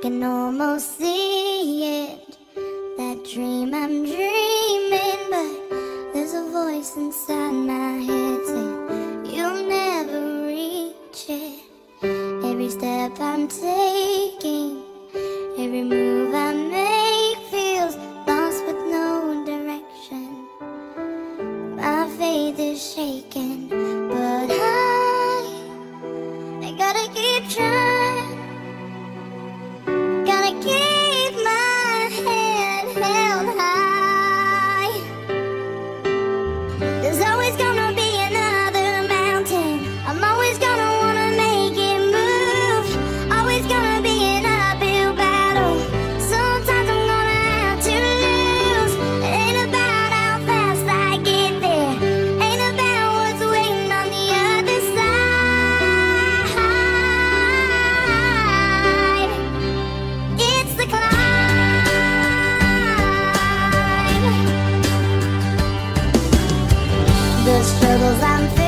can almost see it, that dream I'm dreaming, but there's a voice inside my head saying you'll never reach it. Every step I'm taking, every move I make feels lost with no direction. My faith is shaking, but I gotta keep trying. Gotta keep my head held high. There's always gonna be another mountain. I'm always gonna wanna make it move. Always gonna be an uphill battle. Sometimes I'm gonna have to lose. It ain't about how fast I get there, ain't about what's waiting on the other side. It's the climb. The struggles I'm facing